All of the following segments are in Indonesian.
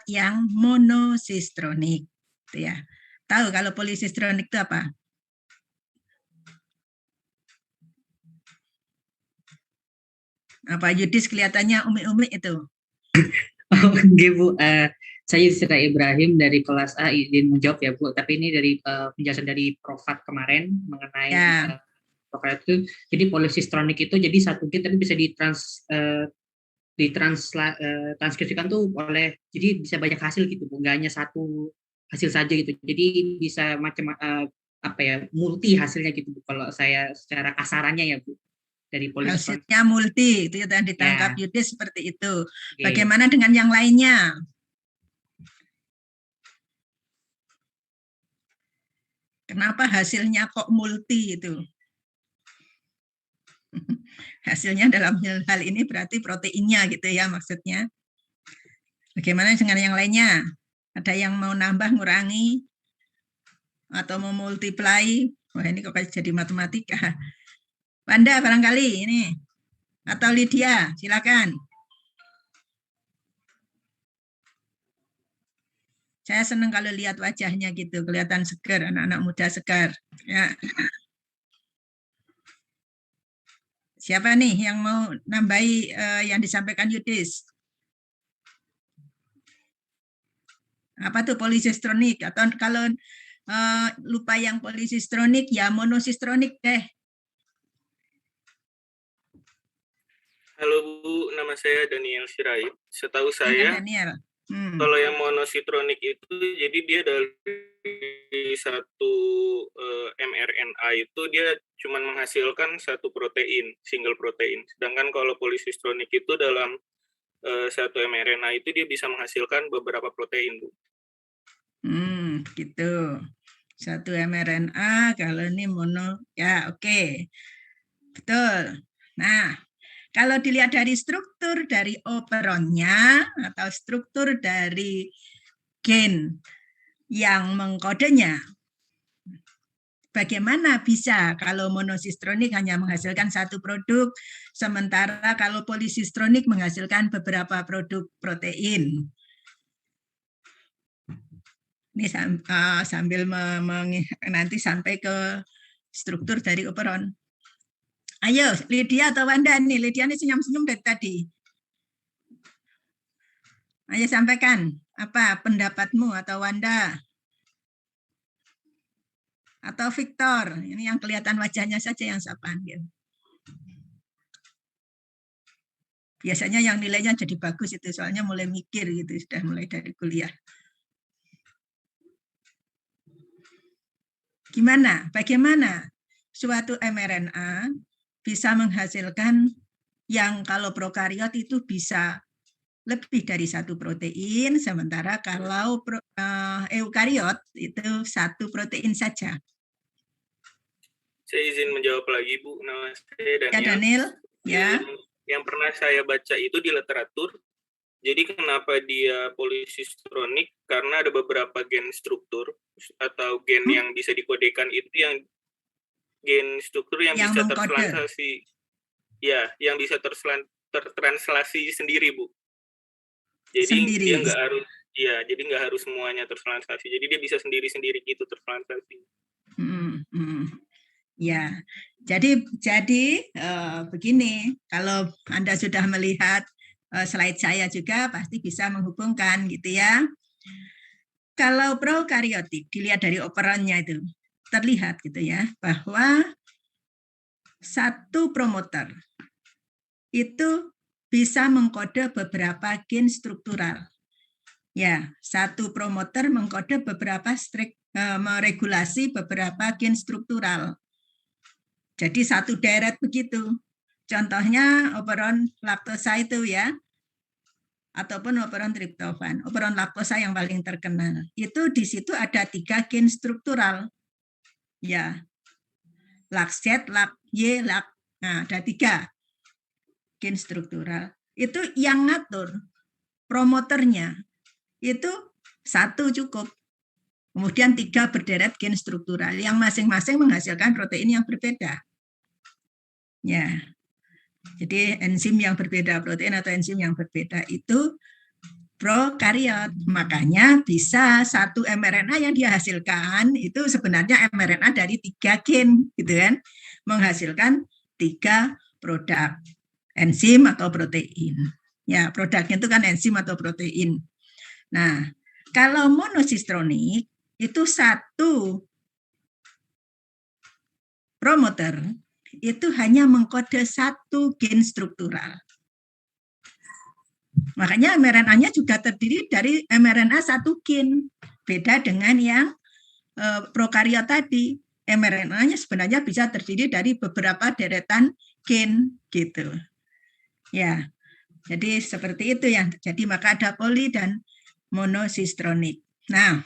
yang monosistronik. Gitu ya. Tahu kalau polisistronik itu apa? Apa Yudis kelihatannya umi-umi itu? Oke Bu, saya Yusra Ibrahim dari kelas A izin menjawab ya Bu, tapi ini dari penjelasan dari Profat kemarin mengenai Ya, Profat itu, jadi polisistronik itu jadi satu gen tapi bisa transkripsikan tuh oleh, jadi bisa banyak hasil gitu Bu, nggak hanya satu hasil saja gitu, jadi bisa macam apa ya, multi hasilnya gitu Bu, kalau saya secara kasarannya ya Bu, dari polisistronik. hasilnya multi, itu yang ditangkap Ya, Yudis seperti itu. oke. Bagaimana dengan yang lainnya? Kenapa hasilnya kok multi itu? Hasilnya dalam hal ini berarti proteinnya gitu ya maksudnya. Bagaimana dengan yang lainnya? Ada yang mau nambah, ngurangi, atau mau multiply? Wah ini kok jadi matematika. Wanda barangkali ini. Atau Lydia, silakan. Saya senang kalau lihat wajahnya gitu, kelihatan segar, anak-anak muda segar. Ya. Siapa nih yang mau nambahi yang disampaikan Yudis? Apa tuh polisistronik? Atau kalau lupa yang polisistronik, ya monosistronik deh. Halo Bu, nama saya Daniel Sirait. Setahu Iya, saya, Daniel. kalau yang monositronik itu, jadi dia dari satu mRNA itu dia cuma menghasilkan satu protein, single protein. Sedangkan kalau polisistronik itu dalam satu mRNA itu dia bisa menghasilkan beberapa protein, Bu. Gitu. Satu mRNA, kalau ini mono, ya oke. Betul. Nah, kalau dilihat dari struktur dari operonnya atau struktur dari gen yang mengkodenya, bagaimana bisa kalau monosistronik hanya menghasilkan satu produk, sementara kalau polisistronik menghasilkan beberapa produk protein. Ini sambil nanti sampai ke struktur dari operon. Ayo, Lydia atau Wanda nih. Lydia ini senyum-senyum dari tadi. Ayo sampaikan, apa pendapatmu atau Wanda? Atau Victor, ini yang kelihatan wajahnya saja yang saya panggil. Biasanya yang nilainya jadi bagus itu, soalnya mulai mikir gitu, sudah mulai dari kuliah. Gimana? Bagaimana suatu mRNA bisa menghasilkan yang kalau prokariot itu bisa lebih dari satu protein, sementara kalau eukariot itu satu protein saja. Saya izin menjawab lagi, Bu. Nama saya Daniel. Ya, Daniel. Ya. Yang pernah saya baca itu di literatur, jadi kenapa dia polisistronik? Karena ada beberapa gen struktur atau gen yang bisa dikodekan itu yang gen struktur yang bisa tertranslasi. Ya, yang bisa tertranslasi sendiri, Bu. Jadi sendiri. dia nggak harus, ya, jadi nggak harus semuanya tertranslasi. Jadi dia bisa sendiri-sendiri gitu tertranslasi. Ya, jadi begini, kalau Anda sudah melihat slide saya juga pasti bisa menghubungkan gitu ya. Kalau prokariotik dilihat dari operannya itu terlihat gitu ya bahwa satu promoter itu bisa mengkode beberapa gen struktural. Ya, satu promoter mengkode beberapa meregulasi beberapa gen struktural. Jadi satu deret begitu. Contohnya operon laktosa itu ya, ataupun operon triptofan. Operon laktosa yang paling terkenal. Itu di situ ada 3 gen struktural. Ya, lak-Z, lak-Y, lak. Nah, ada 3 gen struktural. Itu yang ngatur promoternya. Itu satu cukup. Kemudian 3 berderet gen struktural yang masing-masing menghasilkan protein yang berbeda. Ya, jadi enzim yang berbeda, protein atau enzim yang berbeda itu prokariot. Makanya bisa satu mRNA yang dihasilkan itu sebenarnya mRNA dari 3 gen, gitu kan, menghasilkan 3 produk enzim atau protein. Ya, produknya itu kan enzim atau protein. Nah, kalau monosistronik itu satu promoter itu hanya mengkode 1 gen struktural. Makanya mRNA-nya juga terdiri dari mRNA 1 gen. Beda dengan yang prokariot tadi. mRNA-nya sebenarnya bisa terdiri dari beberapa deretan gen gitu. Ya. Jadi seperti itu yang terjadi, maka ada poli dan monosistronik. Nah,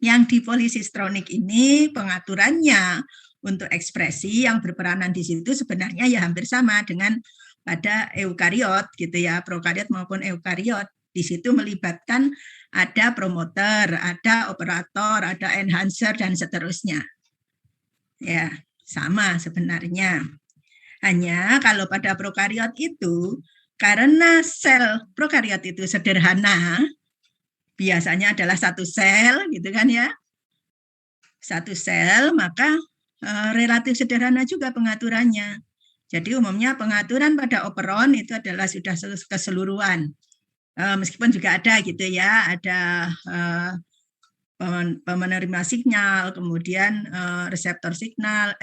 yang di polisistronik ini pengaturannya untuk ekspresi yang berperanan di situ sebenarnya ya hampir sama dengan pada eukariot gitu ya, prokariot maupun eukariot. Di situ melibatkan ada promoter, ada operator, ada enhancer dan seterusnya. Ya, sama sebenarnya. Hanya kalau pada prokariot itu karena sel prokariot itu sederhana, biasanya adalah 1 sel gitu kan ya. 1 sel, maka relatif sederhana juga pengaturannya. Jadi umumnya pengaturan pada operon itu adalah sudah keseluruhan. Meskipun juga ada gitu ya, ada penerima signal, kemudian reseptor signal,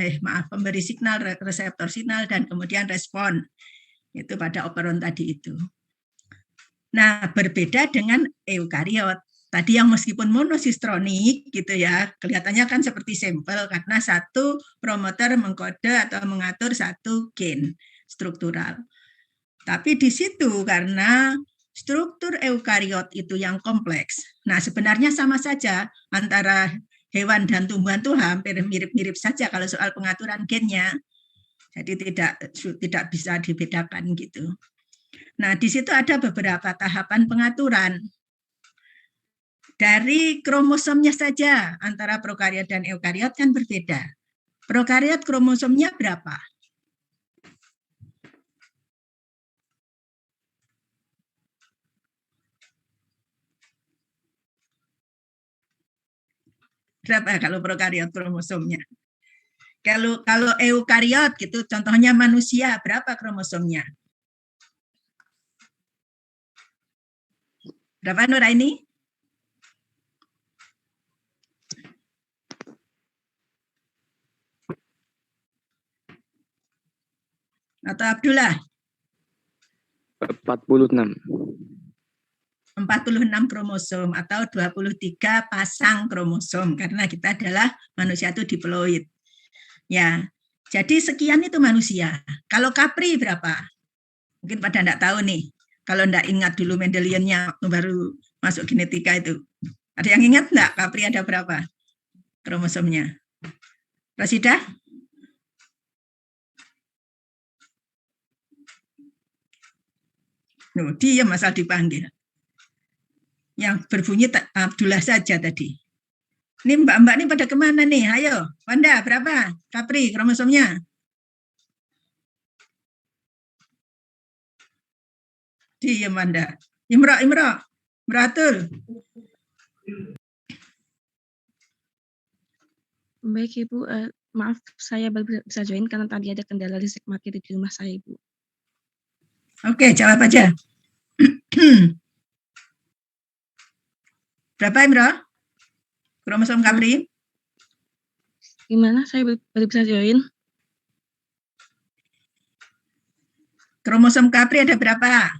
pemberi signal, reseptor signal, dan kemudian respon. Itu pada operon tadi itu. Nah, berbeda dengan eukariot. Tadi yang meskipun monosistronik gitu ya, kelihatannya kan seperti sampel karena satu promoter mengkode atau mengatur 1 gen struktural. Tapi di situ karena struktur eukariot itu yang kompleks. Nah, sebenarnya sama saja antara hewan dan tumbuhan itu hampir mirip-mirip saja kalau soal pengaturan gennya. Jadi tidak bisa dibedakan gitu. Nah, di situ ada beberapa tahapan pengaturan. Dari kromosomnya saja antara prokariot dan eukariot kan berbeda. Prokariot kromosomnya berapa? Berapa kalau prokariot kromosomnya? Kalau eukariot gitu, contohnya manusia, berapa kromosomnya? Berapa Nuraini? Atau Abdullah? 46. 46 kromosom atau 23 pasang kromosom karena kita adalah manusia itu diploid. Ya. Jadi sekian itu manusia. Kalau Capri berapa? Mungkin pada enggak tahu nih. Kalau enggak ingat dulu Mendeliannya baru masuk genetika itu. Ada yang ingat enggak Capri ada berapa kromosomnya? Rasidah? Diam asal dipanggil. Yang berbunyi Abdullah saja tadi. Ini mbak-mbak ini pada kemana nih? Ayo, Wanda berapa? Capri kromosomnya? Diam Wanda. Imro, beratur. Baik Ibu, maaf saya baru bisa join karena tadi ada kendala listrik mati di rumah saya Ibu. Oke, jawab aja. Berapa Imro? Kromosom Capri? Gimana? Saya baru bisa join. Kromosom Capri ada berapa?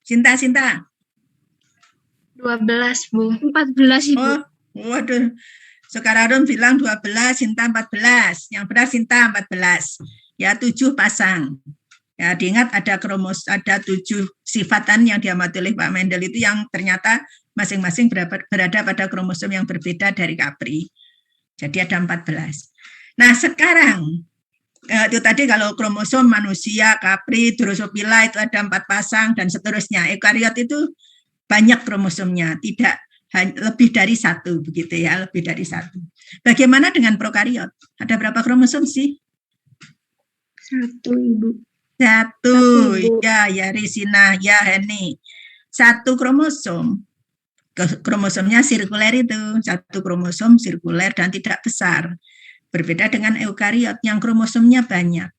Sinta. 12, Bu. 14, Ibu. Oh, waduh. Sekarang bilang 12, Sinta 14. Yang benar Sinta 14. Ya, 7 pasang. Ya, diingat ada ada 7 sifatan yang diamati oleh Pak Mendel itu yang ternyata masing-masing berada pada kromosom yang berbeda dari Capri. Jadi ada 14. Nah, sekarang itu tadi kalau kromosom manusia, Capri, Drosophila itu ada 4 pasang dan seterusnya. Eukariot itu banyak kromosomnya, tidak lebih dari 1 begitu ya, lebih dari 1. Bagaimana dengan prokariot? Ada berapa kromosom sih? 1, Ibu. Satu, Bu. ya Risina, ya Heni. Satu kromosom. Kromosomnya sirkuler itu, satu kromosom sirkuler dan tidak besar. Berbeda dengan eukariot yang kromosomnya banyak.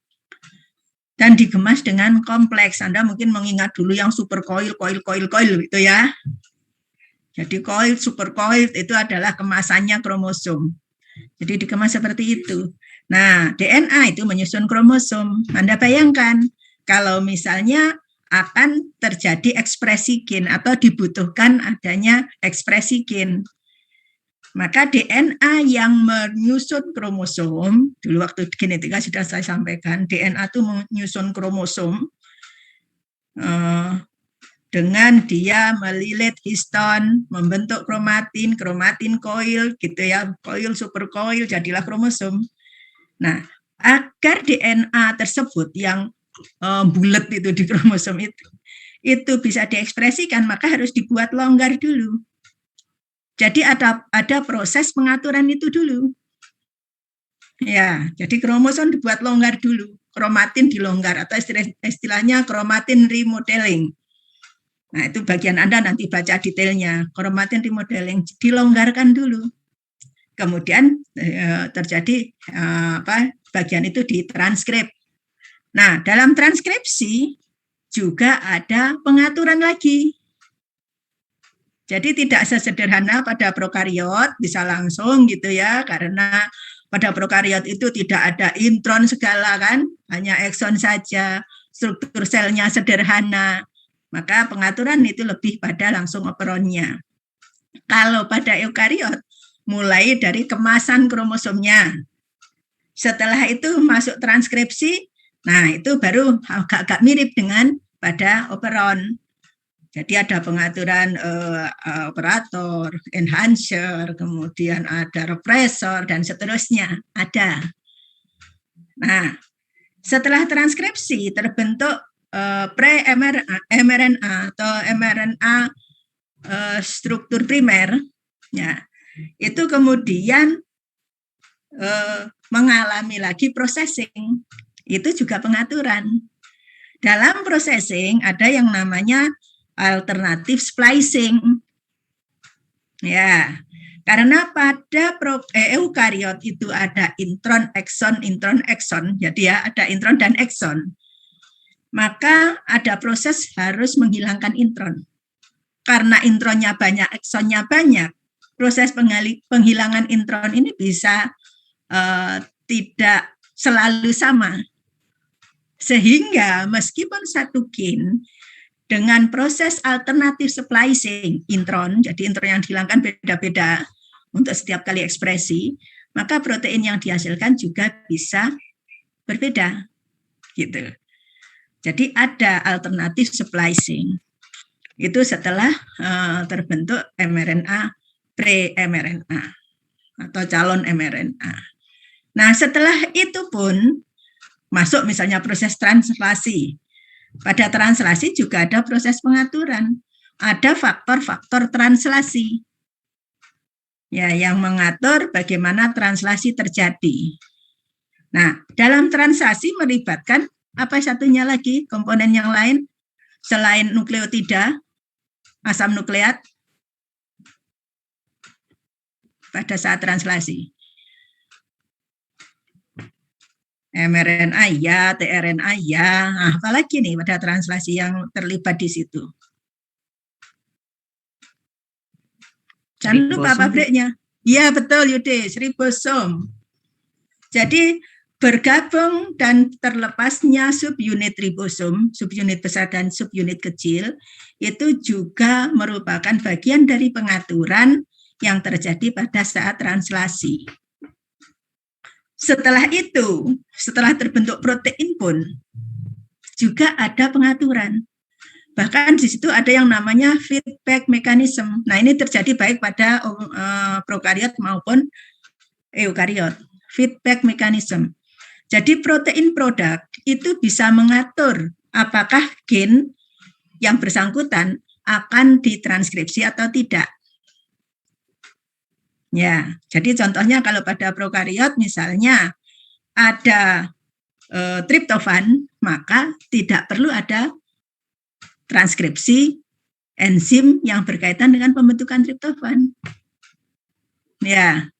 Dan digemas dengan kompleks. Anda mungkin mengingat dulu yang super coil itu ya. Jadi super coil itu adalah kemasannya kromosom. Jadi dikemas seperti itu. Nah, DNA itu menyusun kromosom. Anda bayangkan kalau misalnya akan terjadi ekspresi gen atau dibutuhkan adanya ekspresi gen. Maka DNA yang menyusun kromosom, dulu waktu genetika sudah saya sampaikan, DNA itu menyusun kromosom dengan dia melilit histon, membentuk kromatin coil, gitu ya, coil, super coil, jadilah kromosom. Nah, agar DNA tersebut yang bulat itu di kromosom itu bisa diekspresikan, maka harus dibuat longgar dulu. Jadi ada proses pengaturan itu dulu. Ya, jadi kromosom dibuat longgar dulu, kromatin dilonggar atau istilahnya kromatin remodeling. Nah, itu bagian Anda nanti baca detailnya. Kromatin remodeling dilonggarkan dulu. Kemudian terjadi bagian itu ditranskrip. Nah, dalam transkripsi juga ada pengaturan lagi. Jadi tidak sesederhana pada prokariot bisa langsung gitu ya, karena pada prokariot itu tidak ada intron segala kan, hanya ekson saja, struktur selnya sederhana. Maka pengaturan itu lebih pada langsung operonnya. Kalau pada eukariot, mulai dari kemasan kromosomnya. Setelah itu masuk transkripsi, nah itu baru agak mirip dengan pada operon. Jadi ada pengaturan operator, enhancer, kemudian ada repressor, dan seterusnya. Ada. Nah, setelah transkripsi terbentuk pre-mRNA atau mRNA struktur primer, ya, itu kemudian mengalami lagi processing. Itu juga pengaturan. Dalam processing ada yang namanya alternatif splicing. Ya, karena pada eukariot itu ada intron, ekson, jadi ya ada intron dan ekson. Maka ada proses harus menghilangkan intron. Karena intronnya banyak, eksonnya banyak, proses penghilangan intron ini bisa tidak selalu sama. Sehingga meskipun satu gen dengan proses alternatif splicing intron, jadi intron yang dihilangkan beda-beda untuk setiap kali ekspresi, maka protein yang dihasilkan juga bisa berbeda, gitu. Jadi ada alternatif splicing. Itu setelah terbentuk mRNA, pre-mRNA atau calon mRNA. Nah, setelah itu pun masuk misalnya proses translasi. Pada translasi juga ada proses pengaturan. Ada faktor-faktor translasi. Ya, yang mengatur bagaimana translasi terjadi. Nah, dalam translasi melibatkan apa satunya lagi, komponen yang lain selain nukleotida, asam nukleat pada saat translasi. mRNA ya, tRNA ya, apalagi nih pada translasi yang terlibat di situ. Jangan lupa pabriknya. Iya betul Yudis, ribosom. Jadi bergabung dan terlepasnya subunit ribosom, subunit besar dan subunit kecil, itu juga merupakan bagian dari pengaturan yang terjadi pada saat translasi. Setelah itu, setelah terbentuk protein pun, juga ada pengaturan. Bahkan di situ ada yang namanya feedback mechanism. Nah, ini terjadi baik pada prokariot maupun eukariot. Feedback mechanism. Jadi protein produk itu bisa mengatur apakah gen yang bersangkutan akan ditranskripsi atau tidak. Ya, jadi contohnya kalau pada prokariot misalnya ada triptofan, maka tidak perlu ada transkripsi enzim yang berkaitan dengan pembentukan triptofan. Ya,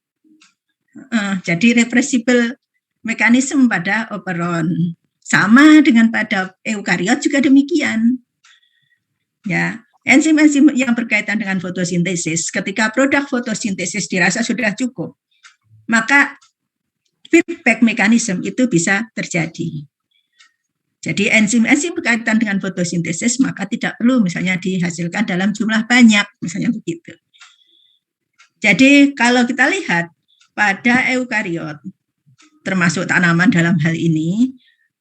jadi reversible mekanisme pada operon. Sama dengan pada eukariot juga demikian. Ya, enzim-enzim yang berkaitan dengan fotosintesis, ketika produk fotosintesis dirasa sudah cukup, maka feedback mekanisme itu bisa terjadi. Jadi enzim-enzim berkaitan dengan fotosintesis maka tidak perlu misalnya dihasilkan dalam jumlah banyak, misalnya begitu. Jadi kalau kita lihat pada eukariot, termasuk tanaman dalam hal ini,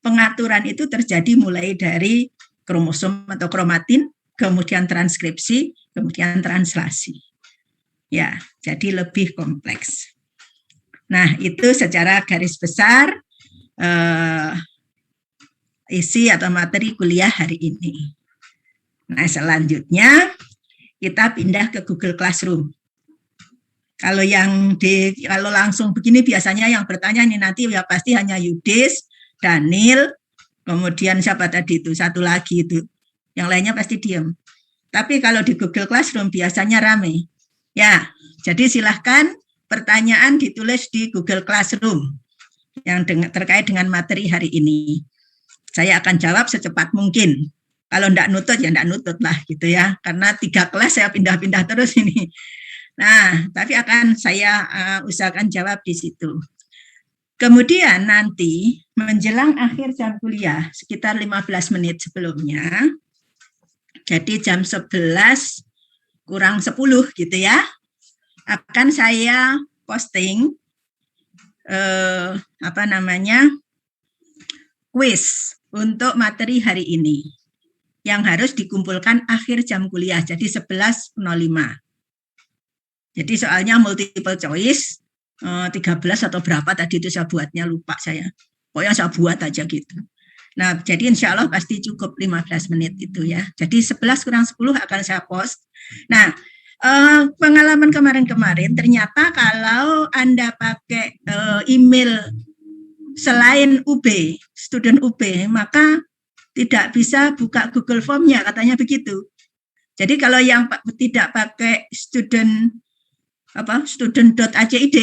pengaturan itu terjadi mulai dari kromosom atau kromatin, kemudian transkripsi, kemudian translasi. Ya, jadi lebih kompleks. Nah, itu secara garis besar isi atau materi kuliah hari ini. Nah, selanjutnya kita pindah ke Google Classroom. Kalau kalau langsung begini biasanya yang bertanya ini nanti ya pasti hanya Yudis, Daniel, kemudian siapa tadi itu satu lagi itu, yang lainnya pasti diam. Tapi kalau di Google Classroom biasanya rame. Ya, jadi silahkan pertanyaan ditulis di Google Classroom yang terkait dengan materi hari ini. Saya akan jawab secepat mungkin. Kalau enggak nutut, ya enggak nutut lah gitu ya. Karena 3 kelas saya pindah-pindah terus ini. Nah, tapi akan saya usahakan jawab di situ. Kemudian nanti menjelang akhir jam kuliah, sekitar 15 menit sebelumnya, jadi jam 11 kurang 10 gitu ya, akan saya posting kuis untuk materi hari ini yang harus dikumpulkan akhir jam kuliah, jadi 11.05. Jadi soalnya multiple choice 13 atau berapa tadi itu saya buatnya, lupa saya. Pokoknya saya buat aja gitu. Nah, jadi insya Allah pasti cukup 15 menit itu ya. Jadi 11 kurang 10 akan saya post. Nah, pengalaman kemarin-kemarin ternyata kalau Anda pakai email selain UB, student UB, maka tidak bisa buka Google Form-nya, katanya begitu. Jadi kalau yang tidak pakai student.acid,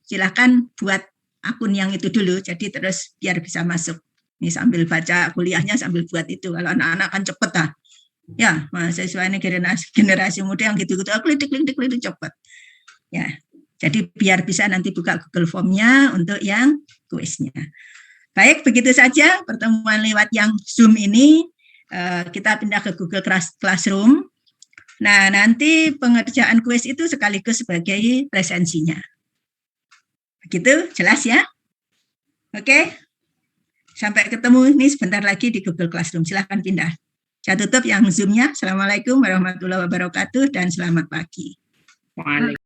silahkan buat akun yang itu dulu, jadi terus biar bisa masuk. Ini sambil baca kuliahnya sambil buat itu. Kalau anak-anak kan cepet lah. Ya, mahasiswa ini generasi muda yang gitu-gitu, klik cepet. Ya, jadi biar bisa nanti buka Google Form-nya untuk yang kuisnya. Baik, begitu saja pertemuan lewat yang Zoom ini. Kita pindah ke Google Classroom. Nah, nanti pengerjaan kuis itu sekaligus sebagai presensinya. Begitu, jelas ya? Oke, sampai ketemu ini sebentar lagi di Google Classroom. Silahkan pindah. Saya tutup yang Zoom-nya. Assalamualaikum warahmatullahi wabarakatuh dan selamat pagi. Waalaikumsalam.